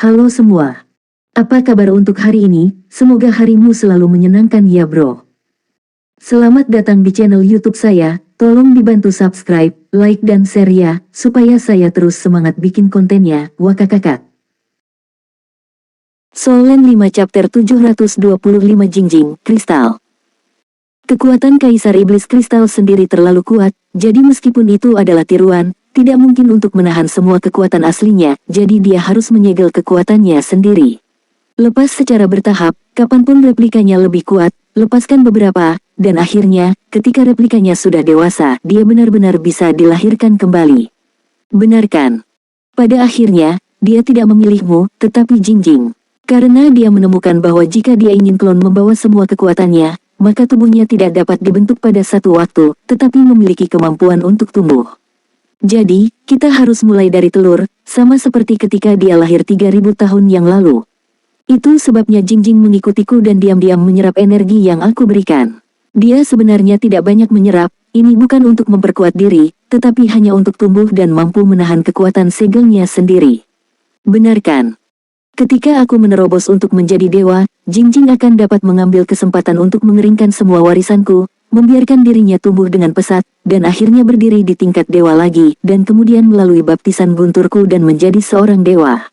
Halo semua. Apa kabar untuk hari ini? Semoga harimu selalu menyenangkan ya bro. Selamat datang di channel YouTube saya. Tolong dibantu subscribe, like dan share ya, supaya saya terus semangat bikin kontennya. Wakakakak. Solen 5 chapter 725 Jingjing, Kristal. Kekuatan Kaisar Iblis Kristal sendiri terlalu kuat, jadi meskipun itu adalah tiruan, tidak mungkin untuk menahan semua kekuatan aslinya, jadi dia harus menyegel kekuatannya sendiri. Lepas secara bertahap, kapanpun replikanya lebih kuat, lepaskan beberapa, dan akhirnya, ketika replikanya sudah dewasa, dia benar-benar bisa dilahirkan kembali. Benarkan? Pada akhirnya, dia tidak memilihmu, tetapi Jingjing. Karena dia menemukan bahwa jika dia ingin klon membawa semua kekuatannya, maka tubuhnya tidak dapat dibentuk pada satu waktu, tetapi memiliki kemampuan untuk tumbuh. Jadi, kita harus mulai dari telur, sama seperti ketika dia lahir 3000 tahun yang lalu. Itu sebabnya Jingjing mengikutiku dan diam-diam menyerap energi yang aku berikan. Dia sebenarnya tidak banyak menyerap, ini bukan untuk memperkuat diri, tetapi hanya untuk tumbuh dan mampu menahan kekuatan segelnya sendiri. Benarkan? Ketika aku menerobos untuk menjadi dewa, Jingjing akan dapat mengambil kesempatan untuk mengeringkan semua warisanku, membiarkan dirinya tumbuh dengan pesat, dan akhirnya berdiri di tingkat dewa lagi, dan kemudian melalui baptisan gunturku dan menjadi seorang dewa.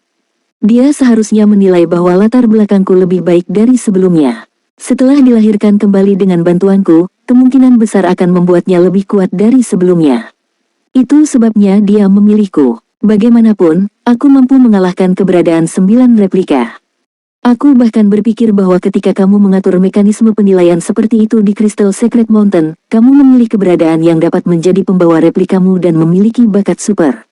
Dia seharusnya menilai bahwa latar belakangku lebih baik dari sebelumnya. Setelah dilahirkan kembali dengan bantuanku, kemungkinan besar akan membuatnya lebih kuat dari sebelumnya. Itu sebabnya dia memilihku. Bagaimanapun, aku mampu mengalahkan keberadaan 9 replika. Aku bahkan berpikir bahwa ketika kamu mengatur mekanisme penilaian seperti itu di Crystal Secret Mountain, kamu memilih keberadaan yang dapat menjadi pembawa replikamu dan memiliki bakat super.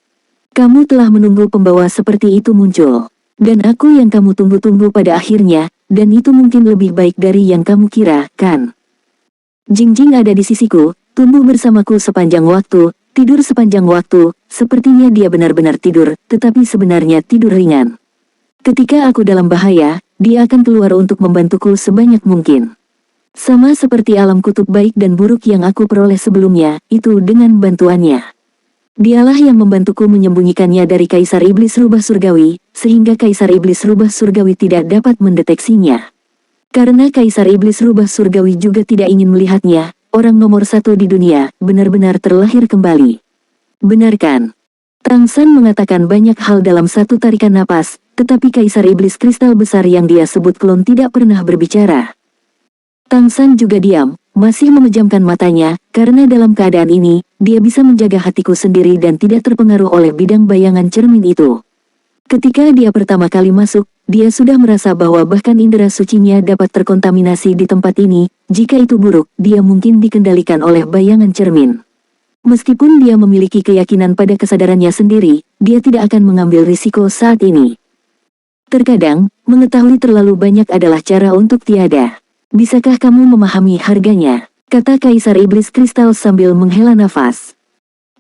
Kamu telah menunggu pembawa seperti itu muncul. Dan aku yang kamu tunggu-tunggu pada akhirnya, dan itu mungkin lebih baik dari yang kamu kira, kan? Jingjing ada di sisiku, tumbuh bersamaku sepanjang waktu, tidur sepanjang waktu, sepertinya dia benar-benar tidur, tetapi sebenarnya tidur ringan. Ketika aku dalam bahaya, dia akan keluar untuk membantuku sebanyak mungkin. Sama seperti alam kutub baik dan buruk yang aku peroleh sebelumnya, itu dengan bantuannya. Dialah yang membantuku menyembunyikannya dari Kaisar Iblis Rubah Surgawi, sehingga Kaisar Iblis Rubah Surgawi tidak dapat mendeteksinya. Karena Kaisar Iblis Rubah Surgawi juga tidak ingin melihatnya, orang nomor 1 di dunia, benar-benar terlahir kembali. Benarkan? Tang San mengatakan banyak hal dalam satu tarikan napas, tetapi Kaisar Iblis Kristal besar yang dia sebut klon tidak pernah berbicara. Tang San juga diam, masih memejamkan matanya, karena dalam keadaan ini, dia bisa menjaga hatiku sendiri dan tidak terpengaruh oleh bidang bayangan cermin itu. Ketika dia pertama kali masuk, dia sudah merasa bahwa bahkan indera sucinya dapat terkontaminasi di tempat ini, jika itu buruk, dia mungkin dikendalikan oleh bayangan cermin. Meskipun dia memiliki keyakinan pada kesadarannya sendiri, dia tidak akan mengambil risiko saat ini. Terkadang, mengetahui terlalu banyak adalah cara untuk tiada. Bisakah kamu memahami harganya? Kata Kaisar Iblis Kristal sambil menghela nafas.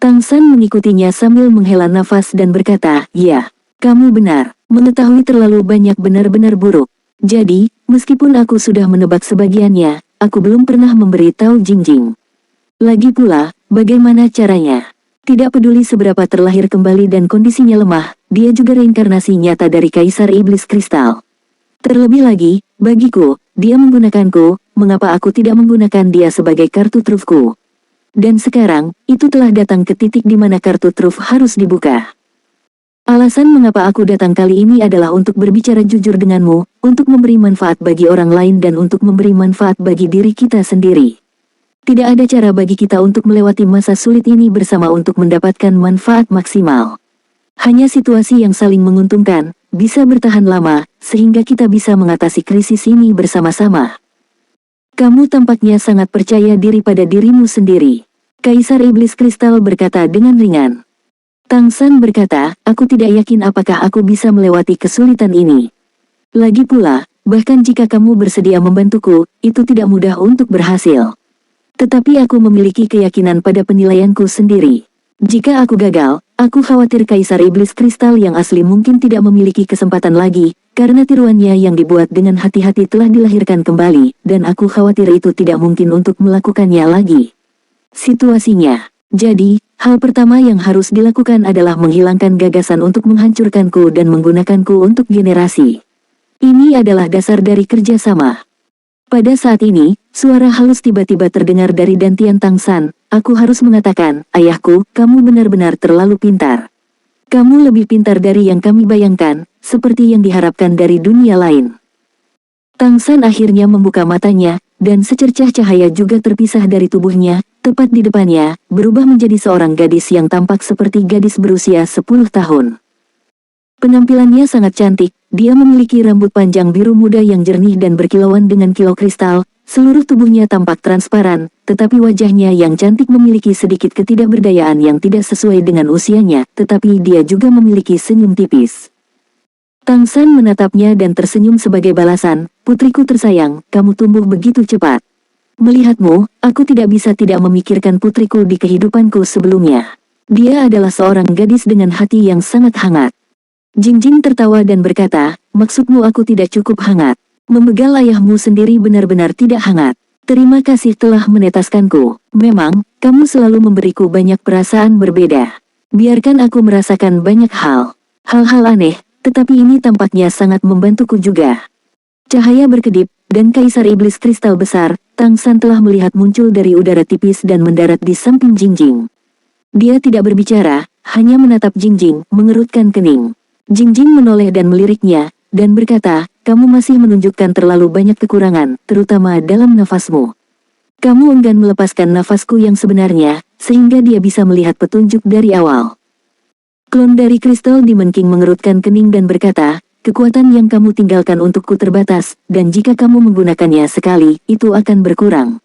Tang San mengikutinya sambil menghela nafas dan berkata, ya, kamu benar, mengetahui terlalu banyak benar-benar buruk. Jadi, meskipun aku sudah menebak sebagiannya, aku belum pernah memberi tahu Jingjing. Lagi pula, bagaimana caranya? Tidak peduli seberapa terlahir kembali dan kondisinya lemah, dia juga reinkarnasi nyata dari Kaisar Iblis Kristal. Terlebih lagi, bagiku, dia menggunakanku, mengapa aku tidak menggunakan dia sebagai kartu trufku? Dan sekarang, itu telah datang ke titik di mana kartu truf harus dibuka. Alasan mengapa aku datang kali ini adalah untuk berbicara jujur denganmu, untuk memberi manfaat bagi orang lain dan untuk memberi manfaat bagi diri kita sendiri. Tidak ada cara bagi kita untuk melewati masa sulit ini bersama untuk mendapatkan manfaat maksimal. Hanya situasi yang saling menguntungkan, bisa bertahan lama, sehingga kita bisa mengatasi krisis ini bersama-sama. Kamu tampaknya sangat percaya diri pada dirimu sendiri. Kaisar Iblis Kristal berkata dengan ringan. Tang San berkata, aku tidak yakin apakah aku bisa melewati kesulitan ini. Lagi pula, bahkan jika kamu bersedia membantuku, itu tidak mudah untuk berhasil. Tetapi aku memiliki keyakinan pada penilaianku sendiri. Jika aku gagal, aku khawatir Kaisar Iblis Kristal yang asli mungkin tidak memiliki kesempatan lagi, karena tiruannya yang dibuat dengan hati-hati telah dilahirkan kembali, dan aku khawatir itu tidak mungkin untuk melakukannya lagi. Situasinya, Jadi, hal pertama yang harus dilakukan adalah menghilangkan gagasan untuk menghancurkanku dan menggunakanku untuk generasi. Ini adalah dasar dari kerjasama. Pada saat ini, suara halus tiba-tiba terdengar dari Dantian Tangsan. Aku harus mengatakan, ayahku, kamu benar-benar terlalu pintar. Kamu lebih pintar dari yang kami bayangkan, seperti yang diharapkan dari dunia lain. Tangsan akhirnya membuka matanya, dan secercah cahaya juga terpisah dari tubuhnya, tepat di depannya, berubah menjadi seorang gadis yang tampak seperti gadis berusia 10 tahun. Penampilannya sangat cantik, dia memiliki rambut panjang biru muda yang jernih dan berkilauan dengan kilau kristal, seluruh tubuhnya tampak transparan, tetapi wajahnya yang cantik memiliki sedikit ketidakberdayaan yang tidak sesuai dengan usianya, tetapi dia juga memiliki senyum tipis. Tangsan menatapnya dan tersenyum sebagai balasan, putriku tersayang, kamu tumbuh begitu cepat. Melihatmu, aku tidak bisa tidak memikirkan putriku di kehidupanku sebelumnya. Dia adalah seorang gadis dengan hati yang sangat hangat. Jingjing tertawa dan berkata, maksudmu aku tidak cukup hangat. Membegal ayahmu sendiri benar-benar tidak hangat. Terima kasih telah menetaskanku. Memang, kamu selalu memberiku banyak perasaan berbeda. Biarkan aku merasakan banyak hal. Hal-hal aneh, tetapi ini tampaknya sangat membantuku juga. Cahaya berkedip, dan Kaisar Iblis Kristal besar, Tangsan telah melihat muncul dari udara tipis dan mendarat di samping Jingjing. Dia tidak berbicara, hanya menatap Jingjing, mengerutkan kening. Jingjing menoleh dan meliriknya, dan berkata, kamu masih menunjukkan terlalu banyak kekurangan, terutama dalam nafasmu. Kamu enggan melepaskan nafasku yang sebenarnya, sehingga dia bisa melihat petunjuk dari awal. Klon dari kristal Demon King mengerutkan kening dan berkata, kekuatan yang kamu tinggalkan untukku terbatas, dan jika kamu menggunakannya sekali, itu akan berkurang.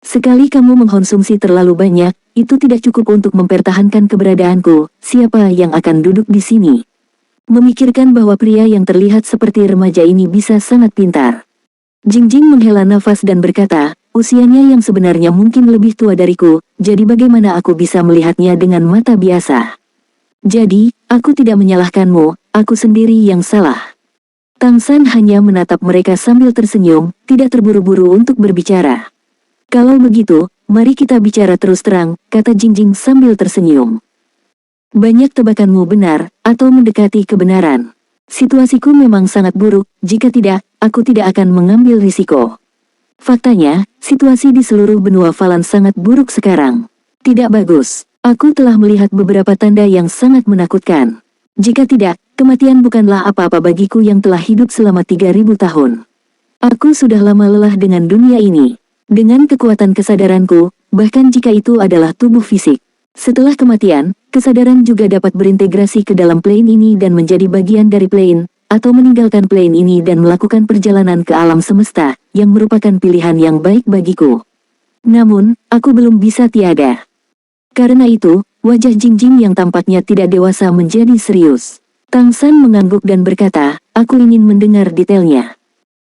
Sekali kamu mengkonsumsi terlalu banyak, itu tidak cukup untuk mempertahankan keberadaanku, siapa yang akan duduk di sini? Memikirkan bahwa pria yang terlihat seperti remaja ini bisa sangat pintar. Jingjing menghela nafas dan berkata, usianya yang sebenarnya mungkin lebih tua dariku, jadi bagaimana aku bisa melihatnya dengan mata biasa? Jadi, aku tidak menyalahkanmu, aku sendiri yang salah. Tangsan hanya menatap mereka sambil tersenyum, tidak terburu-buru untuk berbicara. Kalau begitu, mari kita bicara terus terang, kata Jingjing sambil tersenyum. Banyak tebakanmu benar, atau mendekati kebenaran. Situasiku memang sangat buruk, jika tidak, aku tidak akan mengambil risiko. Faktanya, situasi di seluruh benua Falan sangat buruk sekarang. Tidak bagus. Aku telah melihat beberapa tanda yang sangat menakutkan. Jika tidak, kematian bukanlah apa-apa bagiku yang telah hidup selama 3000 tahun. Aku sudah lama lelah dengan dunia ini. Dengan kekuatan kesadaranku, bahkan jika itu adalah tubuh fisik. Setelah kematian, kesadaran juga dapat berintegrasi ke dalam plane ini dan menjadi bagian dari plane, atau meninggalkan plane ini dan melakukan perjalanan ke alam semesta, yang merupakan pilihan yang baik bagiku. Namun, aku belum bisa tiada. Karena itu, wajah Jingjing yang tampaknya tidak dewasa menjadi serius. Tangsan mengangguk dan berkata, aku ingin mendengar detailnya.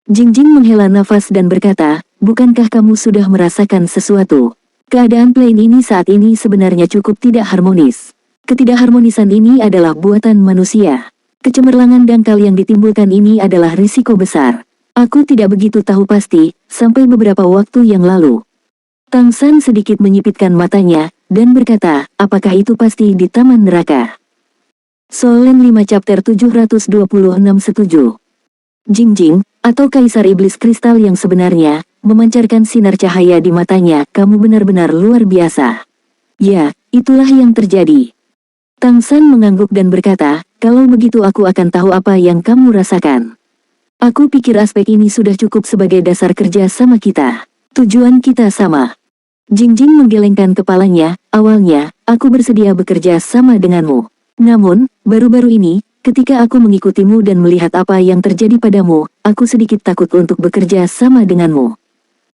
Jingjing menghela nafas dan berkata, bukankah kamu sudah merasakan sesuatu? Keadaan plane ini saat ini sebenarnya cukup tidak harmonis. Ketidakharmonisan ini adalah buatan manusia. Kecemerlangan dangkal yang ditimbulkan ini adalah risiko besar. Aku tidak begitu tahu pasti, sampai beberapa waktu yang lalu. Tangsan sedikit menyipitkan matanya, dan berkata, apakah itu pasti di taman neraka? Solen 5 chapter 726 setuju. Jingjing, atau Kaisar Iblis Kristal yang sebenarnya, memancarkan sinar cahaya di matanya, kamu benar-benar luar biasa. Ya, itulah yang terjadi. Tangsan mengangguk dan berkata, kalau begitu aku akan tahu apa yang kamu rasakan. Aku pikir aspek ini sudah cukup sebagai dasar kerja sama kita. Tujuan kita sama. Jingjing menggelengkan kepalanya, awalnya, aku bersedia bekerja sama denganmu. Namun, baru-baru ini, ketika aku mengikutimu dan melihat apa yang terjadi padamu, aku sedikit takut untuk bekerja sama denganmu.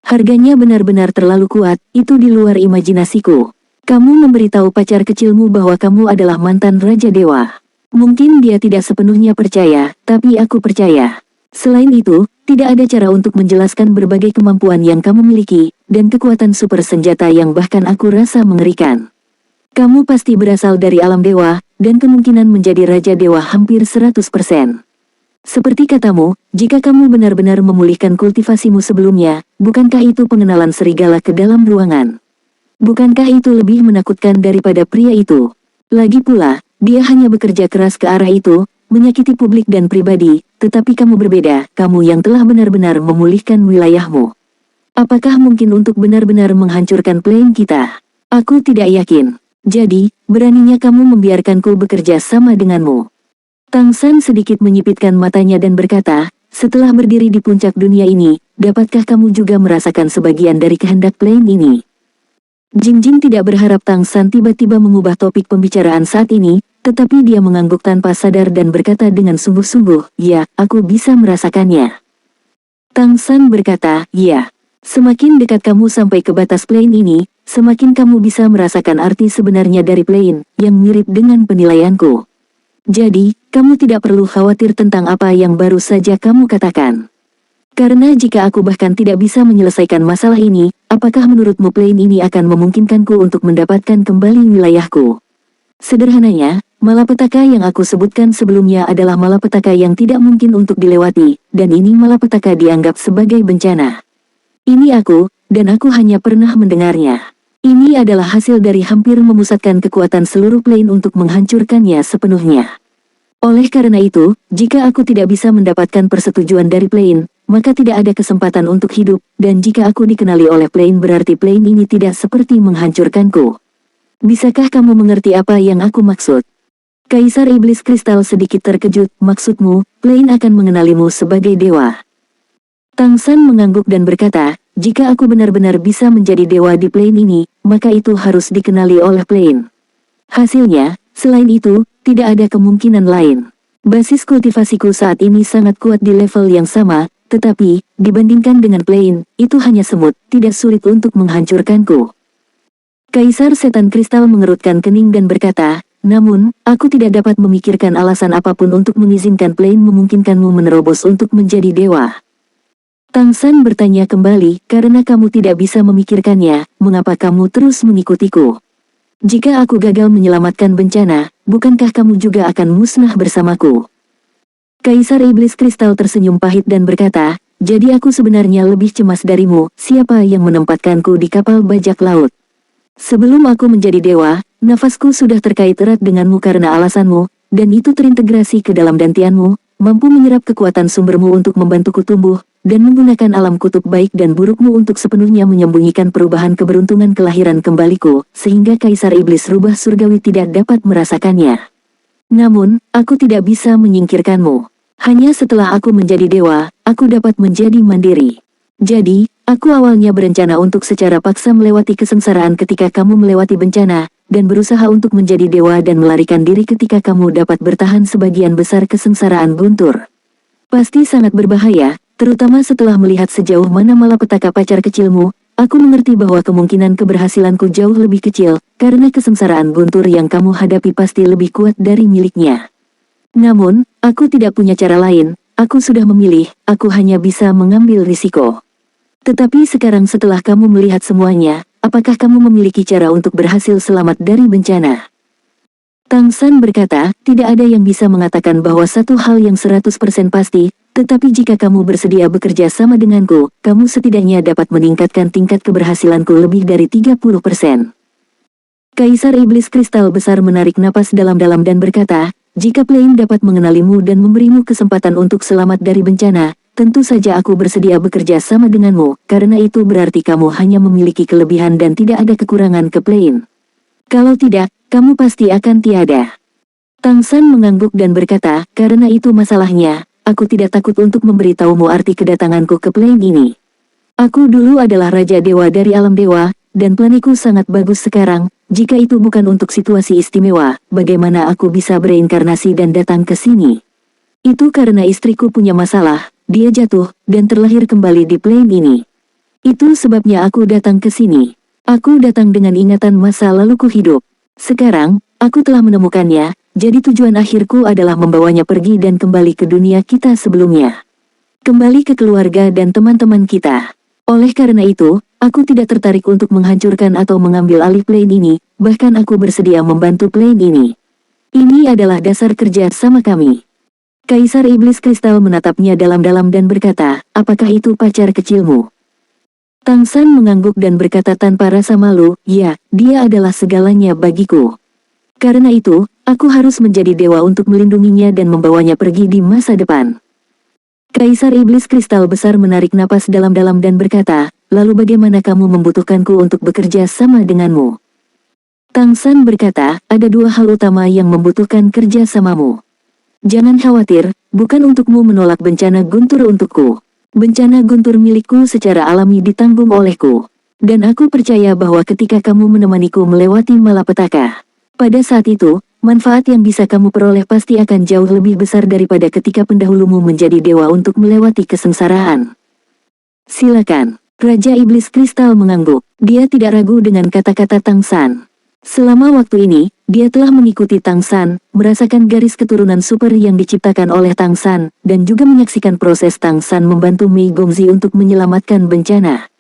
Harganya benar-benar terlalu kuat, itu di luar imajinasiku. Kamu memberitahu pacar kecilmu bahwa kamu adalah mantan Raja Dewa. Mungkin dia tidak sepenuhnya percaya, tapi aku percaya. Selain itu, tidak ada cara untuk menjelaskan berbagai kemampuan yang kamu miliki, dan kekuatan super senjata yang bahkan aku rasa mengerikan. Kamu pasti berasal dari alam dewa, dan kemungkinan menjadi Raja Dewa hampir 100%. Seperti katamu, jika kamu benar-benar memulihkan kultivasimu sebelumnya, bukankah itu pengenalan serigala ke dalam ruangan? Bukankah itu lebih menakutkan daripada pria itu? Lagi pula, dia hanya bekerja keras ke arah itu, menyakiti publik dan pribadi, tetapi kamu berbeda, kamu yang telah benar-benar memulihkan wilayahmu. Apakah mungkin untuk benar-benar menghancurkan plan kita? Aku tidak yakin. Jadi, beraninya kamu membiarkanku bekerja sama denganmu. Tang San sedikit menyipitkan matanya dan berkata, setelah berdiri di puncak dunia ini, dapatkah kamu juga merasakan sebagian dari kehendak plan ini? Jingjing tidak berharap Tang San tiba-tiba mengubah topik pembicaraan saat ini, tetapi dia mengangguk tanpa sadar dan berkata dengan sungguh-sungguh, ya, aku bisa merasakannya. Tang San berkata, ya. Semakin dekat kamu sampai ke batas plane ini, semakin kamu bisa merasakan arti sebenarnya dari plane, yang mirip dengan penilaianku. Jadi, kamu tidak perlu khawatir tentang apa yang baru saja kamu katakan. Karena jika aku bahkan tidak bisa menyelesaikan masalah ini, apakah menurutmu plane ini akan memungkinkanku untuk mendapatkan kembali wilayahku? Sederhananya, malapetaka yang aku sebutkan sebelumnya adalah malapetaka yang tidak mungkin untuk dilewati, dan ini malapetaka dianggap sebagai bencana. Ini aku, dan aku hanya pernah mendengarnya. Ini adalah hasil dari hampir memusatkan kekuatan seluruh plane untuk menghancurkannya sepenuhnya. Oleh karena itu, jika aku tidak bisa mendapatkan persetujuan dari plane, maka tidak ada kesempatan untuk hidup, dan jika aku dikenali oleh plane berarti plane ini tidak seperti menghancurkanku. Bisakah kamu mengerti apa yang aku maksud? Kaisar Iblis Kristal sedikit terkejut, maksudmu, plane akan mengenalimu sebagai dewa. Tang San mengangguk dan berkata, jika aku benar-benar bisa menjadi dewa di plane ini, maka itu harus dikenali oleh plane. Hasilnya, selain itu, tidak ada kemungkinan lain. Basis kultivasiku saat ini sangat kuat di level yang sama, tetapi, dibandingkan dengan plane, itu hanya semut, tidak sulit untuk menghancurkanku. Kaisar Setan Kristal mengerutkan kening dan berkata, namun, aku tidak dapat memikirkan alasan apapun untuk mengizinkan plane memungkinkanmu menerobos untuk menjadi dewa. Tang San bertanya kembali, karena kamu tidak bisa memikirkannya, mengapa kamu terus mengikutiku? Jika aku gagal menyelamatkan bencana, bukankah kamu juga akan musnah bersamaku? Kaisar Iblis Kristal tersenyum pahit dan berkata, jadi aku sebenarnya lebih cemas darimu, siapa yang menempatkanku di kapal bajak laut? Sebelum aku menjadi dewa, nafasku sudah terkait erat denganmu karena alasanmu, dan itu terintegrasi ke dalam dantianmu, mampu menyerap kekuatan sumbermu untuk membantuku tumbuh, dan menggunakan alam kutub baik dan burukmu untuk sepenuhnya menyembunyikan perubahan keberuntungan kelahiran kembaliku, sehingga Kaisar Iblis Rubah Surgawi tidak dapat merasakannya. Namun, aku tidak bisa menyingkirkanmu. Hanya setelah aku menjadi dewa, aku dapat menjadi mandiri. Jadi, aku awalnya berencana untuk secara paksa melewati kesengsaraan ketika kamu melewati bencana, dan berusaha untuk menjadi dewa dan melarikan diri ketika kamu dapat bertahan sebagian besar kesengsaraan guntur. Pasti sangat berbahaya, terutama setelah melihat sejauh mana malapetaka pacar kecilmu, aku mengerti bahwa kemungkinan keberhasilanku jauh lebih kecil, karena kesengsaraan guntur yang kamu hadapi pasti lebih kuat dari miliknya. Namun, aku tidak punya cara lain, aku sudah memilih, aku hanya bisa mengambil risiko. Tetapi sekarang setelah kamu melihat semuanya, apakah kamu memiliki cara untuk berhasil selamat dari bencana? Tang San berkata, tidak ada yang bisa mengatakan bahwa satu hal yang 100% pasti, tetapi jika kamu bersedia bekerja sama denganku, kamu setidaknya dapat meningkatkan tingkat keberhasilanku lebih dari 30%. Kaisar Iblis Kristal Besar menarik napas dalam-dalam dan berkata, jika plane dapat mengenalimu dan memberimu kesempatan untuk selamat dari bencana, tentu saja aku bersedia bekerja sama denganmu, karena itu berarti kamu hanya memiliki kelebihan dan tidak ada kekurangan ke plane. Kalau tidak, kamu pasti akan tiada. Tang San mengangguk dan berkata, karena itu masalahnya, aku tidak takut untuk memberitahumu arti kedatanganku ke plane ini. Aku dulu adalah Raja Dewa dari alam dewa, dan planiku sangat bagus sekarang, jika itu bukan untuk situasi istimewa, bagaimana aku bisa bereinkarnasi dan datang ke sini? Itu karena istriku punya masalah, dia jatuh, dan terlahir kembali di plane ini. Itu sebabnya aku datang ke sini. Aku datang dengan ingatan masa laluku hidup. Sekarang, aku telah menemukannya, jadi tujuan akhirku adalah membawanya pergi dan kembali ke dunia kita sebelumnya. Kembali ke keluarga dan teman-teman kita. Oleh karena itu, aku tidak tertarik untuk menghancurkan atau mengambil alih plane ini, bahkan aku bersedia membantu plane ini. Ini adalah dasar kerja sama kami. Kaisar Iblis Kristal menatapnya dalam-dalam dan berkata, apakah itu pacar kecilmu? Tang San mengangguk dan berkata tanpa rasa malu, ya, dia adalah segalanya bagiku. Karena itu, aku harus menjadi dewa untuk melindunginya dan membawanya pergi di masa depan. Kaisar Iblis Kristal Besar menarik napas dalam-dalam dan berkata, lalu bagaimana kamu membutuhkanku untuk bekerja sama denganmu? Tang San berkata, ada dua hal utama yang membutuhkan kerja samamu. Jangan khawatir, bukan untukmu menolak bencana guntur untukku. Bencana guntur milikku secara alami ditanggung olehku. Dan aku percaya bahwa ketika kamu menemaniku melewati malapetaka, pada saat itu, manfaat yang bisa kamu peroleh pasti akan jauh lebih besar daripada ketika pendahulumu menjadi dewa untuk melewati kesengsaraan. Silakan. Raja Iblis Kristal mengangguk. Dia tidak ragu dengan kata-kata Tang San. Selama waktu ini, dia telah mengikuti Tang San, merasakan garis keturunan super yang diciptakan oleh Tang San, dan juga menyaksikan proses Tang San membantu Mei Gongzi untuk menyelamatkan bencana.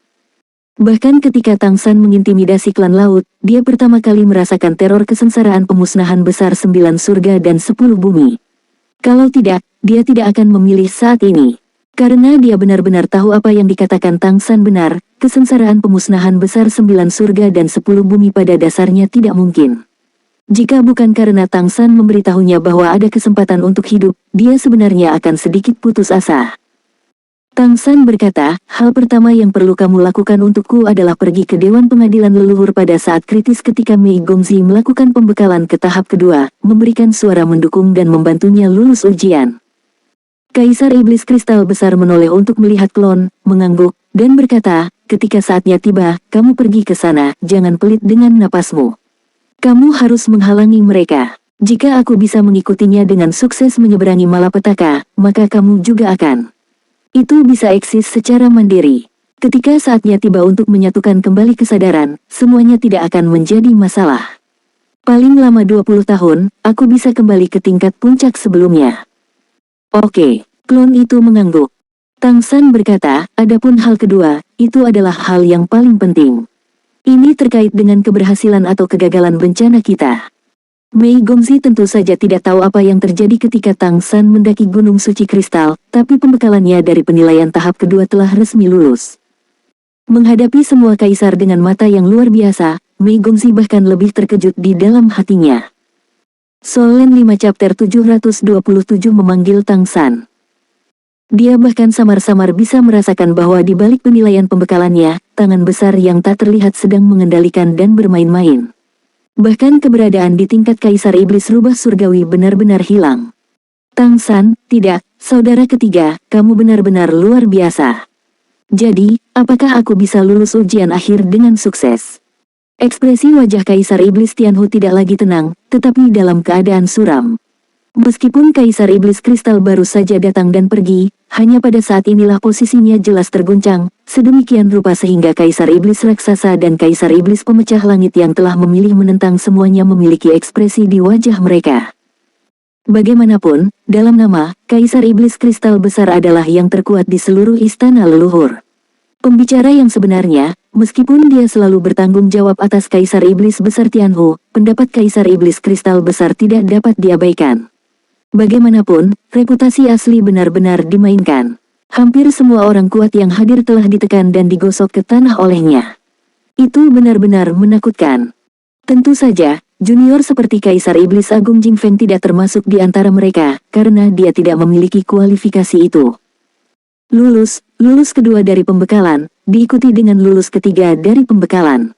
Bahkan ketika Tang San mengintimidasi klan laut, dia pertama kali merasakan teror kesengsaraan pemusnahan besar 9 surga dan 10 bumi. Kalau tidak, dia tidak akan memilih saat ini. Karena dia benar-benar tahu apa yang dikatakan Tang San benar, kesengsaraan pemusnahan besar 9 surga dan 10 bumi pada dasarnya tidak mungkin. Jika bukan karena Tang San memberitahunya bahwa ada kesempatan untuk hidup, dia sebenarnya akan sedikit putus asa. Tang San berkata, hal pertama yang perlu kamu lakukan untukku adalah pergi ke Dewan Pengadilan Leluhur pada saat kritis ketika Mei Gongzi melakukan pembekalan ke tahap kedua, memberikan suara mendukung dan membantunya lulus ujian. Kaisar Iblis Kristal Besar menoleh untuk melihat klon, mengangguk, dan berkata, ketika saatnya tiba, kamu pergi ke sana, jangan pelit dengan napasmu. Kamu harus menghalangi mereka. Jika aku bisa mengikutinya dengan sukses menyeberangi malapetaka, maka kamu juga akan. Itu bisa eksis secara mandiri. Ketika saatnya tiba untuk menyatukan kembali kesadaran, semuanya tidak akan menjadi masalah. Paling lama 20 tahun, aku bisa kembali ke tingkat puncak sebelumnya. Oke, klon itu mengangguk. Tang San berkata, adapun hal kedua, itu adalah hal yang paling penting. Ini terkait dengan keberhasilan atau kegagalan bencana kita. Mei Gongzi tentu saja tidak tahu apa yang terjadi ketika Tang San mendaki Gunung Suci Kristal, tapi pembekalannya dari penilaian tahap kedua telah resmi lulus. Menghadapi semua kaisar dengan mata yang luar biasa, Mei Gongzi bahkan lebih terkejut di dalam hatinya. Solen 5 chapter 727 memanggil Tang San. Dia bahkan samar-samar bisa merasakan bahwa di balik penilaian pembekalannya, tangan besar yang tak terlihat sedang mengendalikan dan bermain-main. Bahkan keberadaan di tingkat Kaisar Iblis Rubah Surgawi benar-benar hilang. Tang San, tidak, saudara ketiga, kamu benar-benar luar biasa. Jadi, apakah aku bisa lulus ujian akhir dengan sukses? Ekspresi wajah Kaisar Iblis Tianhu tidak lagi tenang, tetapi dalam keadaan suram. Meskipun Kaisar Iblis Kristal baru saja datang dan pergi, hanya pada saat inilah posisinya jelas terguncang, sedemikian rupa sehingga Kaisar Iblis Raksasa dan Kaisar Iblis Pemecah Langit yang telah memilih menentang semuanya memiliki ekspresi di wajah mereka. Bagaimanapun, dalam nama, Kaisar Iblis Kristal Besar adalah yang terkuat di seluruh istana leluhur. Pembicara yang sebenarnya, meskipun dia selalu bertanggung jawab atas Kaisar Iblis Besar Tianhu, pendapat Kaisar Iblis Kristal Besar tidak dapat diabaikan. Bagaimanapun, reputasi asli benar-benar dimainkan. Hampir semua orang kuat yang hadir telah ditekan dan digosok ke tanah olehnya. Itu benar-benar menakutkan. Tentu saja, junior seperti Kaisar Iblis Agung Jing Feng tidak termasuk di antara mereka, karena dia tidak memiliki kualifikasi itu. Lulus kedua dari pembekalan, diikuti dengan lulus ketiga dari pembekalan.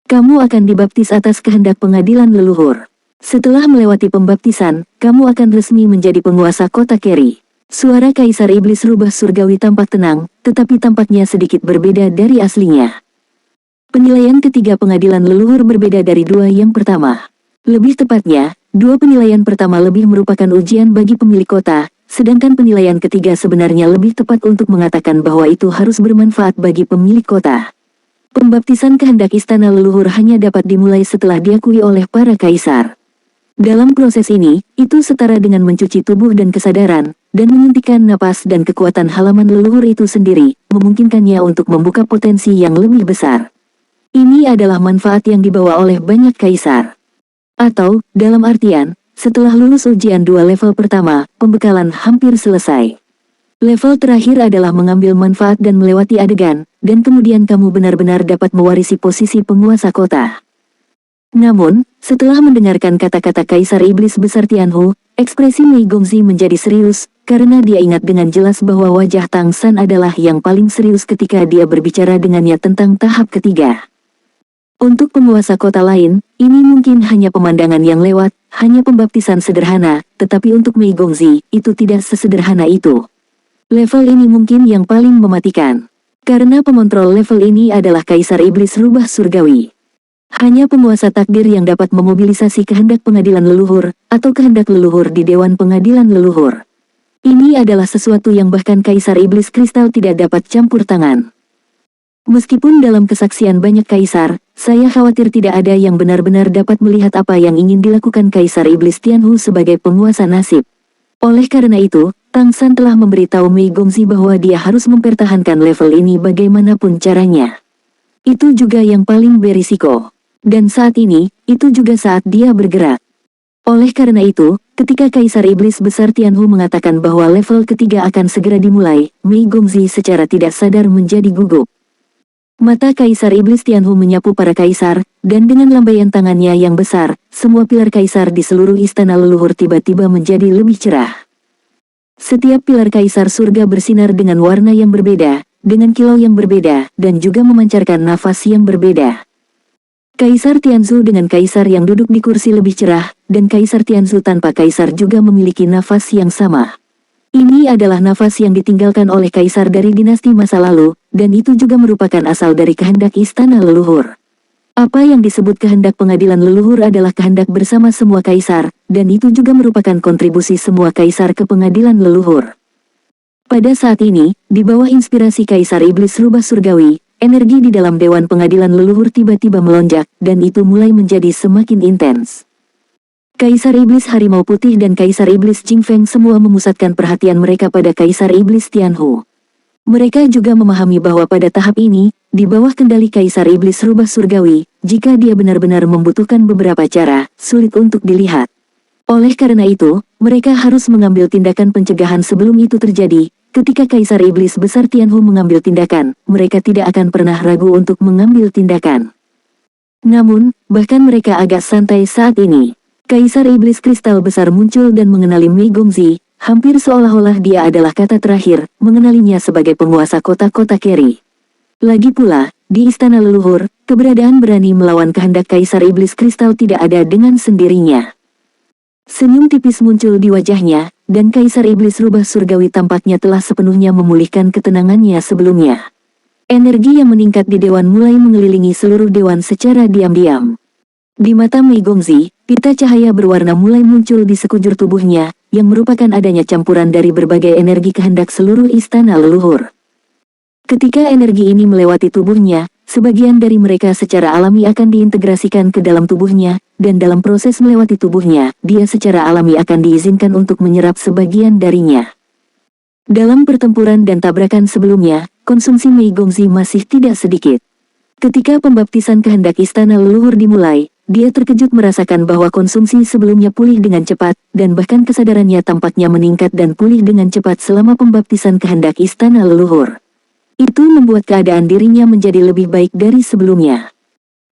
Kamu akan dibaptis atas kehendak pengadilan leluhur. Setelah melewati pembaptisan, kamu akan resmi menjadi penguasa kota Keri. Suara Kaisar Iblis Rubah Surgawi tampak tenang, tetapi tampaknya sedikit berbeda dari aslinya. Penilaian ketiga pengadilan leluhur berbeda dari dua yang pertama. Lebih tepatnya, dua penilaian pertama lebih merupakan ujian bagi pemilik kota, sedangkan penilaian ketiga sebenarnya lebih tepat untuk mengatakan bahwa itu harus bermanfaat bagi pemilik kota. Pembaptisan kehendak istana leluhur hanya dapat dimulai setelah diakui oleh para kaisar. Dalam proses ini, itu setara dengan mencuci tubuh dan kesadaran, dan menyuntikkan napas dan kekuatan halaman leluhur itu sendiri, memungkinkannya untuk membuka potensi yang lebih besar. Ini adalah manfaat yang dibawa oleh banyak kaisar. Atau, dalam artian, setelah lulus ujian 2 level pertama, pembekalan hampir selesai. Level terakhir adalah mengambil manfaat dan melewati adegan, dan kemudian kamu benar-benar dapat mewarisi posisi penguasa kota. Namun, setelah mendengarkan kata-kata Kaisar Iblis Besar Tianhu, ekspresi Mei Gongzi menjadi serius, karena dia ingat dengan jelas bahwa wajah Tang San adalah yang paling serius ketika dia berbicara dengannya tentang tahap ketiga. Untuk penguasa kota lain, ini mungkin hanya pemandangan yang lewat, hanya pembaptisan sederhana, tetapi untuk Mei Gongzi, itu tidak sesederhana itu. Level ini mungkin yang paling mematikan. Karena pemontrol level ini adalah Kaisar Iblis Rubah Surgawi. Hanya penguasa takdir yang dapat memobilisasi kehendak pengadilan leluhur, atau kehendak leluhur di Dewan Pengadilan Leluhur. Ini adalah sesuatu yang bahkan Kaisar Iblis Kristal tidak dapat campur tangan. Meskipun dalam kesaksian banyak kaisar, saya khawatir tidak ada yang benar-benar dapat melihat apa yang ingin dilakukan Kaisar Iblis Tianhu sebagai penguasa nasib. Oleh karena itu, Tang San telah memberitahu Mei Gongzi bahwa dia harus mempertahankan level ini bagaimanapun caranya. Itu juga yang paling berisiko. Dan saat ini, itu juga saat dia bergerak. Oleh karena itu, ketika Kaisar Iblis Besar Tianhu mengatakan bahwa level ketiga akan segera dimulai, Mei Gongzi secara tidak sadar menjadi gugup. Mata Kaisar Iblis Tianhu menyapu para kaisar, dan dengan lambaian tangannya yang besar, semua pilar kaisar di seluruh istana leluhur tiba-tiba menjadi lebih cerah. Setiap pilar kaisar surga bersinar dengan warna yang berbeda, dengan kilau yang berbeda, dan juga memancarkan nafas yang berbeda. Kaisar Tianzu dengan kaisar yang duduk di kursi lebih cerah, dan Kaisar Tianzu tanpa kaisar juga memiliki nafas yang sama. Ini adalah nafas yang ditinggalkan oleh kaisar dari dinasti masa lalu, dan itu juga merupakan asal dari kehendak istana leluhur. Apa yang disebut kehendak pengadilan leluhur adalah kehendak bersama semua kaisar, dan itu juga merupakan kontribusi semua kaisar ke pengadilan leluhur. Pada saat ini, di bawah inspirasi Kaisar Iblis Rubah Surgawi, energi di dalam Dewan Pengadilan Leluhur tiba-tiba melonjak, dan itu mulai menjadi semakin intens. Kaisar Iblis Harimau Putih dan Kaisar Iblis Jingfeng semua memusatkan perhatian mereka pada Kaisar Iblis Tianhu. Mereka juga memahami bahwa pada tahap ini, di bawah kendali Kaisar Iblis Rubah Surgawi, jika dia benar-benar membutuhkan beberapa cara, sulit untuk dilihat. Oleh karena itu, mereka harus mengambil tindakan pencegahan sebelum itu terjadi. Ketika Kaisar Iblis Besar Tianhu mengambil tindakan, mereka tidak akan pernah ragu untuk mengambil tindakan. Namun, bahkan mereka agak santai saat ini. Kaisar Iblis Kristal Besar muncul dan mengenali Mei Gongzi, hampir seolah-olah dia adalah kata terakhir, mengenalinya sebagai penguasa kota-kota Keri. Lagi pula, di Istana Leluhur, keberadaan berani melawan kehendak Kaisar Iblis Kristal tidak ada dengan sendirinya. Senyum tipis muncul di wajahnya, dan Kaisar Iblis Rubah Surgawi tampaknya telah sepenuhnya memulihkan ketenangannya sebelumnya. Energi yang meningkat di dewan mulai mengelilingi seluruh dewan secara diam-diam. Di mata Mei Gongzi, pita cahaya berwarna mulai muncul di sekujur tubuhnya, yang merupakan adanya campuran dari berbagai energi kehendak seluruh istana leluhur. Ketika energi ini melewati tubuhnya, sebagian dari mereka secara alami akan diintegrasikan ke dalam tubuhnya, dan dalam proses melewati tubuhnya, dia secara alami akan diizinkan untuk menyerap sebagian darinya. Dalam pertempuran dan tabrakan sebelumnya, konsumsi Mei Gongzi masih tidak sedikit. Ketika pembaptisan kehendak istana leluhur dimulai, dia terkejut merasakan bahwa konsumsi sebelumnya pulih dengan cepat, dan bahkan kesadarannya tampaknya meningkat dan pulih dengan cepat selama pembaptisan kehendak istana leluhur. Itu membuat keadaan dirinya menjadi lebih baik dari sebelumnya.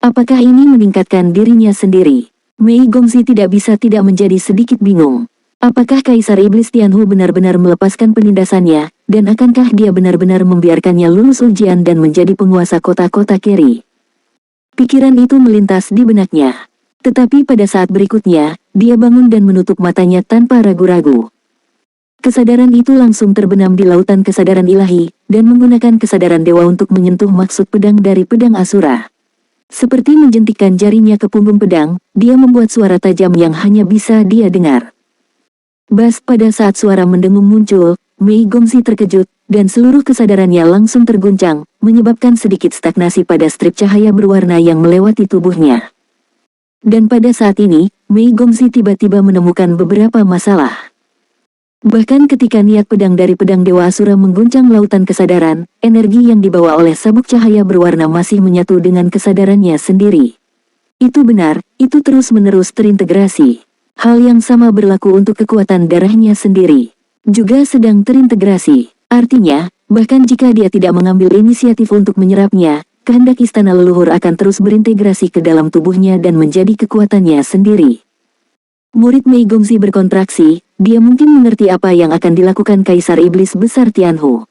Apakah ini meningkatkan dirinya sendiri? Mei Gongzi tidak bisa tidak menjadi sedikit bingung. Apakah Kaisar Iblis Tianhu benar-benar melepaskan penindasannya, dan akankah dia benar-benar membiarkannya lulus ujian dan menjadi penguasa kota-kota Keri? Pikiran itu melintas di benaknya. Tetapi pada saat berikutnya, dia bangun dan menutup matanya tanpa ragu-ragu. Kesadaran itu langsung terbenam di lautan kesadaran ilahi, dan menggunakan kesadaran dewa untuk menyentuh maksud pedang dari pedang Asura. Seperti menjentikkan jarinya ke punggung pedang, dia membuat suara tajam yang hanya bisa dia dengar. Bas, pada saat suara mendengung muncul, Mei Gongzi terkejut, dan seluruh kesadarannya langsung terguncang, menyebabkan sedikit stagnasi pada strip cahaya berwarna yang melewati tubuhnya. Dan pada saat ini, Mei Gongzi tiba-tiba menemukan beberapa masalah. Bahkan ketika niat pedang dari pedang Dewa Asura mengguncang lautan kesadaran, energi yang dibawa oleh sabuk cahaya berwarna masih menyatu dengan kesadarannya sendiri. Itu benar, itu terus-menerus terintegrasi. Hal yang sama berlaku untuk kekuatan darahnya sendiri. Juga sedang terintegrasi. Artinya, bahkan jika dia tidak mengambil inisiatif untuk menyerapnya, kehendak istana leluhur akan terus berintegrasi ke dalam tubuhnya dan menjadi kekuatannya sendiri. Murid Mei Gongzi berkontraksi, dia mungkin mengerti apa yang akan dilakukan Kaisar Iblis Besar Tianhu.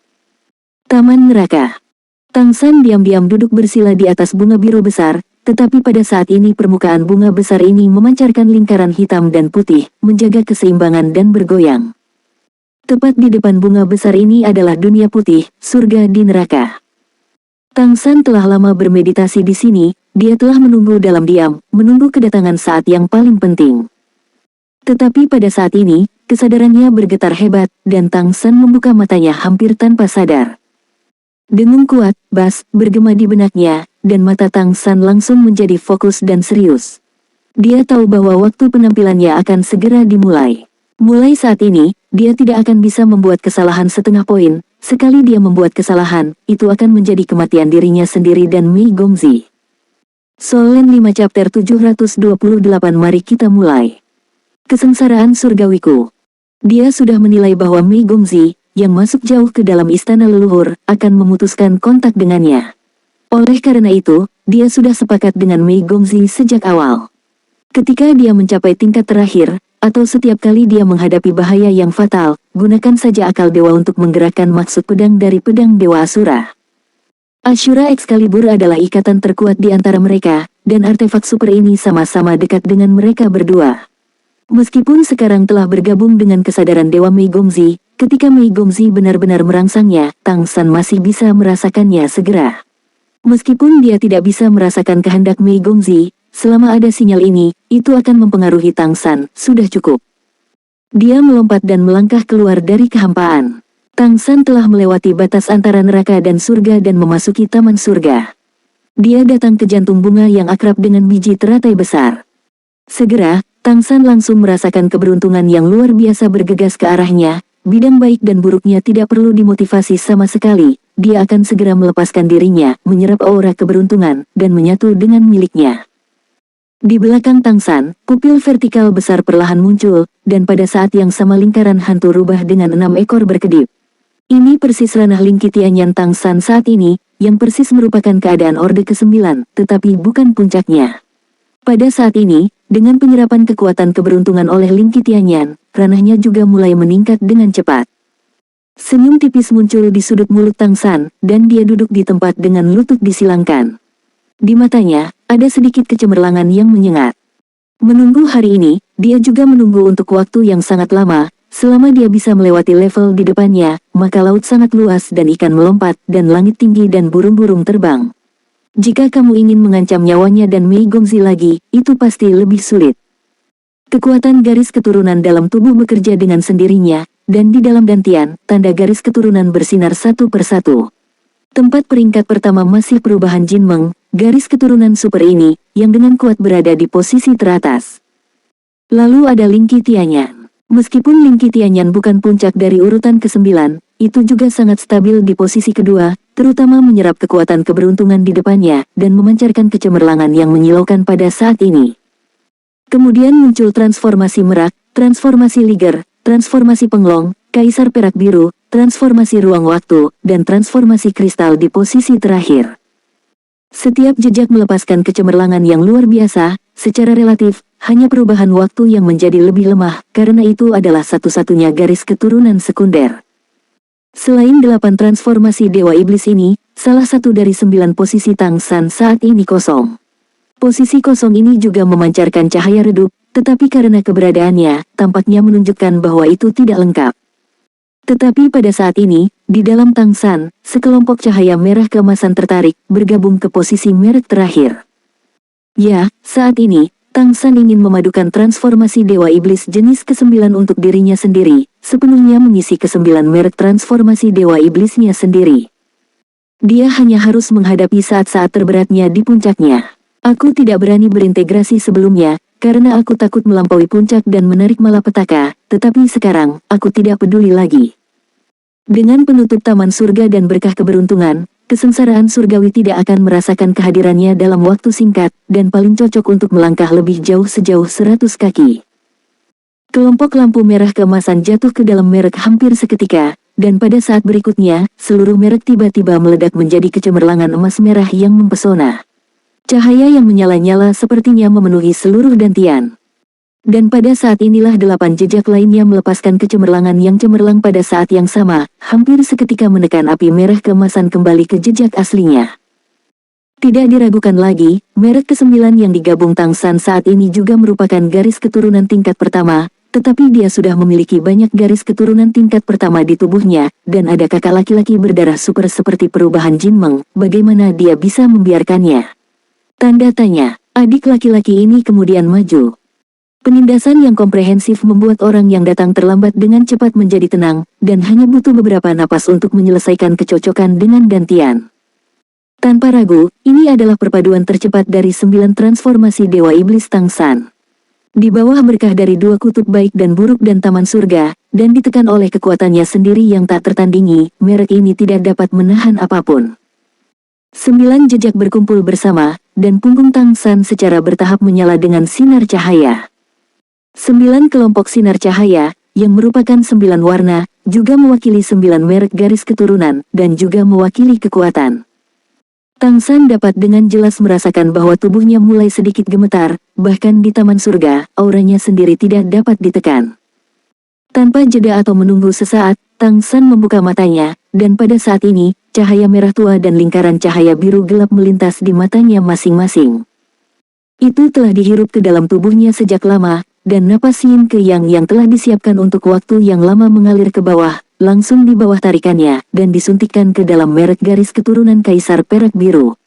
Taman Neraka. Tang San diam-diam duduk bersila di atas bunga biru besar, tetapi pada saat ini permukaan bunga besar ini memancarkan lingkaran hitam dan putih, menjaga keseimbangan dan bergoyang. Tepat di depan bunga besar ini adalah dunia putih, surga di neraka. Tang San telah lama bermeditasi di sini, dia telah menunggu dalam diam, menunggu kedatangan saat yang paling penting. Tetapi pada saat ini, kesadarannya bergetar hebat, dan Tang San membuka matanya hampir tanpa sadar. Dengung kuat, bas, bergema di benaknya, dan mata Tang San langsung menjadi fokus dan serius. Dia tahu bahwa waktu penampilannya akan segera dimulai. Mulai saat ini, dia tidak akan bisa membuat kesalahan setengah poin. Sekali dia membuat kesalahan, itu akan menjadi kematian dirinya sendiri dan Mei Gongzi. Solen 5 chapter 728. Mari kita mulai. Kesengsaraan surgawiku. Dia sudah menilai bahwa Mei Gongzi, yang masuk jauh ke dalam istana leluhur, akan memutuskan kontak dengannya. Oleh karena itu, dia sudah sepakat dengan Mei Gongzi sejak awal. Ketika dia mencapai tingkat terakhir, atau setiap kali dia menghadapi bahaya yang fatal, gunakan saja akal dewa untuk menggerakkan maksud pedang dari pedang Dewa Asura. Ashura Excalibur adalah ikatan terkuat di antara mereka, dan artefak super ini sama-sama dekat dengan mereka berdua. Meskipun sekarang telah bergabung dengan kesadaran Dewa Mei Gongzi, ketika Mei Gongzi benar-benar merangsangnya, Tang San masih bisa merasakannya segera. Meskipun dia tidak bisa merasakan kehendak Mei Gongzi, selama ada sinyal ini, itu akan mempengaruhi Tang San, sudah cukup. Dia melompat dan melangkah keluar dari kehampaan. Tang San telah melewati batas antara neraka dan surga dan memasuki taman surga. Dia datang ke jantung bunga yang akrab dengan biji teratai besar. Segera, Tang San langsung merasakan keberuntungan yang luar biasa bergegas ke arahnya. Bidang baik dan buruknya tidak perlu dimotivasi sama sekali. Dia akan segera melepaskan dirinya, menyerap aura keberuntungan, dan menyatu dengan miliknya. Di belakang Tang San, pupil vertikal besar perlahan muncul, dan pada saat yang sama lingkaran hantu rubah dengan 6 ekor berkedip. Ini persis ranah Lingki Tianyan Tang San saat ini, yang persis merupakan keadaan Orde ke-9, tetapi bukan puncaknya. Pada saat ini, dengan penyerapan kekuatan keberuntungan oleh Lingki Tianyan, ranahnya juga mulai meningkat dengan cepat. Senyum tipis muncul di sudut mulut Tang San, dan dia duduk di tempat dengan lutut disilangkan. Di matanya, ada sedikit kecemerlangan yang menyengat. Menunggu hari ini, dia juga menunggu untuk waktu yang sangat lama. Selama dia bisa melewati level di depannya, maka laut sangat luas dan ikan melompat, dan langit tinggi dan burung-burung terbang. Jika kamu ingin mengancam nyawanya dan Mei Gongzi lagi, itu pasti lebih sulit. Kekuatan garis keturunan dalam tubuh bekerja dengan sendirinya, dan di dalam dantian, tanda garis keturunan bersinar satu persatu. Tempat peringkat pertama masih perubahan Jin Meng, garis keturunan super ini, yang dengan kuat berada di posisi teratas. Lalu ada Lingki Tianyan. Meskipun Lingki Tianyan bukan puncak dari urutan ke-9, itu juga sangat stabil di posisi kedua, terutama menyerap kekuatan keberuntungan di depannya, dan memancarkan kecemerlangan yang menyilaukan pada saat ini. Kemudian muncul transformasi merak, transformasi liger, transformasi penglong, kaisar perak biru, transformasi ruang waktu, dan transformasi kristal di posisi terakhir. Setiap jejak melepaskan kecemerlangan yang luar biasa, secara relatif, hanya perubahan waktu yang menjadi lebih lemah, karena itu adalah satu-satunya garis keturunan sekunder. Selain 8 transformasi Dewa Iblis ini, salah satu dari 9 posisi Tang San saat ini kosong. Posisi kosong ini juga memancarkan cahaya redup, tetapi karena keberadaannya, tampaknya menunjukkan bahwa itu tidak lengkap. Tetapi pada saat ini, di dalam Tang San, sekelompok cahaya merah keemasan tertarik, bergabung ke posisi merek terakhir. Ya, saat ini, Tang San ingin memadukan transformasi Dewa Iblis jenis ke-9 untuk dirinya sendiri, sepenuhnya mengisi ke-9 merek transformasi Dewa Iblisnya sendiri. Dia hanya harus menghadapi saat-saat terberatnya di puncaknya. Aku tidak berani berintegrasi sebelumnya, karena aku takut melampaui puncak dan menarik malapetaka, tetapi sekarang, aku tidak peduli lagi. Dengan penutup taman surga dan berkah keberuntungan, kesengsaraan surgawi tidak akan merasakan kehadirannya dalam waktu singkat, dan paling cocok untuk melangkah lebih jauh sejauh 100 kaki. Kelompok lampu merah keemasan jatuh ke dalam merek hampir seketika, dan pada saat berikutnya, seluruh merek tiba-tiba meledak menjadi kecemerlangan emas merah yang mempesona. Cahaya yang menyala-nyala sepertinya memenuhi seluruh dantian. Dan pada saat inilah 8 jejak lainnya melepaskan kecemerlangan yang cemerlang pada saat yang sama, hampir seketika menekan api merah keemasan kembali ke jejak aslinya. Tidak diragukan lagi, merek ke-9 yang digabung Tang San saat ini juga merupakan garis keturunan tingkat pertama, tetapi dia sudah memiliki banyak garis keturunan tingkat pertama di tubuhnya, dan ada kakak laki-laki berdarah super seperti perubahan Jin Meng, bagaimana dia bisa membiarkannya? Tanda tanya, adik laki-laki ini kemudian maju. Penindasan yang komprehensif membuat orang yang datang terlambat dengan cepat menjadi tenang, dan hanya butuh beberapa napas untuk menyelesaikan kecocokan dengan dantian. Tanpa ragu, ini adalah perpaduan tercepat dari 9 transformasi Dewa Iblis Tang San. Di bawah berkah dari 2 kutub baik dan buruk dan taman surga, dan ditekan oleh kekuatannya sendiri yang tak tertandingi, merek ini tidak dapat menahan apapun. 9 jejak berkumpul bersama, dan punggung Tang San secara bertahap menyala dengan sinar cahaya. 9 kelompok sinar cahaya, yang merupakan 9 warna, juga mewakili 9 merek garis keturunan, dan juga mewakili kekuatan. Tang San dapat dengan jelas merasakan bahwa tubuhnya mulai sedikit gemetar, bahkan di taman surga, auranya sendiri tidak dapat ditekan. Tanpa jeda atau menunggu sesaat, Tang San membuka matanya, dan pada saat ini, cahaya merah tua dan lingkaran cahaya biru gelap melintas di matanya masing-masing. Itu telah dihirup ke dalam tubuhnya sejak lama, dan napas yin ke yang telah disiapkan untuk waktu yang lama mengalir ke bawah, langsung di bawah tarikannya, dan disuntikkan ke dalam merek garis keturunan Kaisar Perak Biru.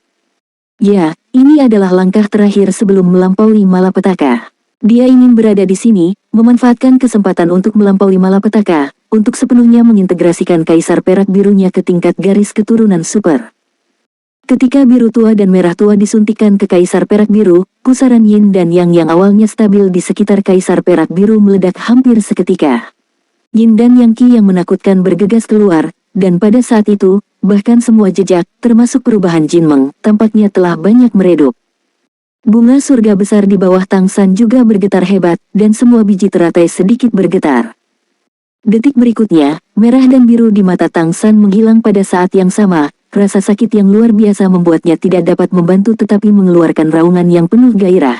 Ya, ini adalah langkah terakhir sebelum melampaui malapetaka. Dia ingin berada di sini, memanfaatkan kesempatan untuk melampaui malapetaka, untuk sepenuhnya mengintegrasikan Kaisar Perak Birunya ke tingkat garis keturunan super. Ketika biru tua dan merah tua disuntikkan ke Kaisar Perak Biru, pusaran yin dan yang awalnya stabil di sekitar Kaisar Perak Biru meledak hampir seketika. Yin dan Yang Qi yang menakutkan bergegas keluar, dan pada saat itu, bahkan semua jejak, termasuk perubahan Jin Meng, tampaknya telah banyak meredup. Bunga surga besar di bawah Tang San juga bergetar hebat, dan semua biji teratai sedikit bergetar. Detik berikutnya, merah dan biru di mata Tang San menghilang pada saat yang sama, rasa sakit yang luar biasa membuatnya tidak dapat membantu tetapi mengeluarkan raungan yang penuh gairah.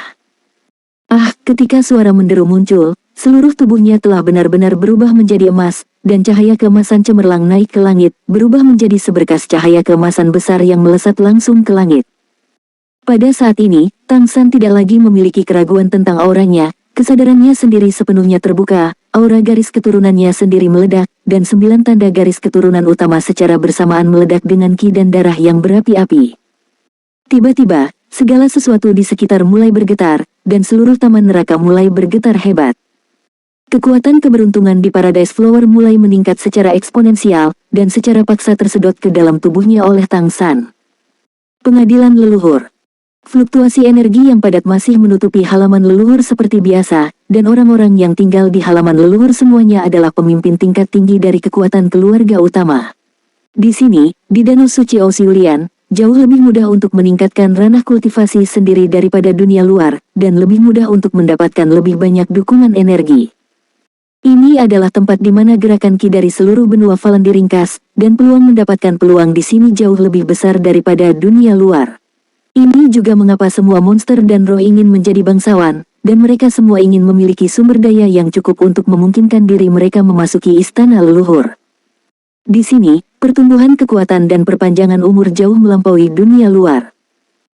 Ah, ketika suara menderu muncul, seluruh tubuhnya telah benar-benar berubah menjadi emas, dan cahaya keemasan cemerlang naik ke langit, berubah menjadi seberkas cahaya keemasan besar yang melesat langsung ke langit. Pada saat ini, Tang San tidak lagi memiliki keraguan tentang auranya, kesadarannya sendiri sepenuhnya terbuka, aura garis keturunannya sendiri meledak, dan 9 tanda garis keturunan utama secara bersamaan meledak dengan ki dan darah yang berapi-api. Tiba-tiba, segala sesuatu di sekitar mulai bergetar, dan seluruh taman neraka mulai bergetar hebat. Kekuatan keberuntungan di Paradise Flower mulai meningkat secara eksponensial, dan secara paksa tersedot ke dalam tubuhnya oleh Tang San. Pengadilan leluhur. Fluktuasi energi yang padat masih menutupi halaman leluhur seperti biasa, dan orang-orang yang tinggal di halaman leluhur semuanya adalah pemimpin tingkat tinggi dari kekuatan keluarga utama. Di sini, di Danau Suci Osyulian, jauh lebih mudah untuk meningkatkan ranah kultivasi sendiri daripada dunia luar, dan lebih mudah untuk mendapatkan lebih banyak dukungan energi. Ini adalah tempat di mana gerakan ki dari seluruh benua Falan diringkas, dan peluang mendapatkan peluang di sini jauh lebih besar daripada dunia luar. Ini juga mengapa semua monster dan roh ingin menjadi bangsawan, dan mereka semua ingin memiliki sumber daya yang cukup untuk memungkinkan diri mereka memasuki istana leluhur. Di sini, pertumbuhan kekuatan dan perpanjangan umur jauh melampaui dunia luar.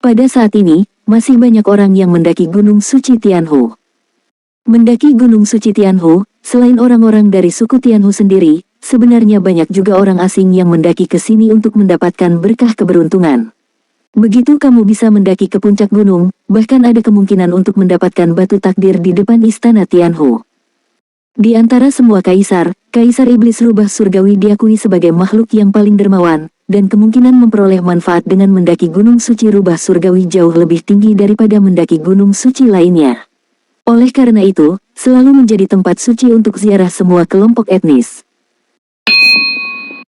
Pada saat ini, masih banyak orang yang mendaki Gunung Suci Tianhu. Mendaki Gunung Suci Tianhu, selain orang-orang dari suku Tianhu sendiri, sebenarnya banyak juga orang asing yang mendaki ke sini untuk mendapatkan berkah keberuntungan. Begitu kamu bisa mendaki ke puncak gunung, bahkan ada kemungkinan untuk mendapatkan batu takdir di depan istana Tianhu. Di antara semua kaisar, Kaisar Iblis Rubah Surgawi diakui sebagai makhluk yang paling dermawan, dan kemungkinan memperoleh manfaat dengan mendaki Gunung Suci Rubah Surgawi jauh lebih tinggi daripada mendaki gunung suci lainnya. Oleh karena itu, selalu menjadi tempat suci untuk ziarah semua kelompok etnis.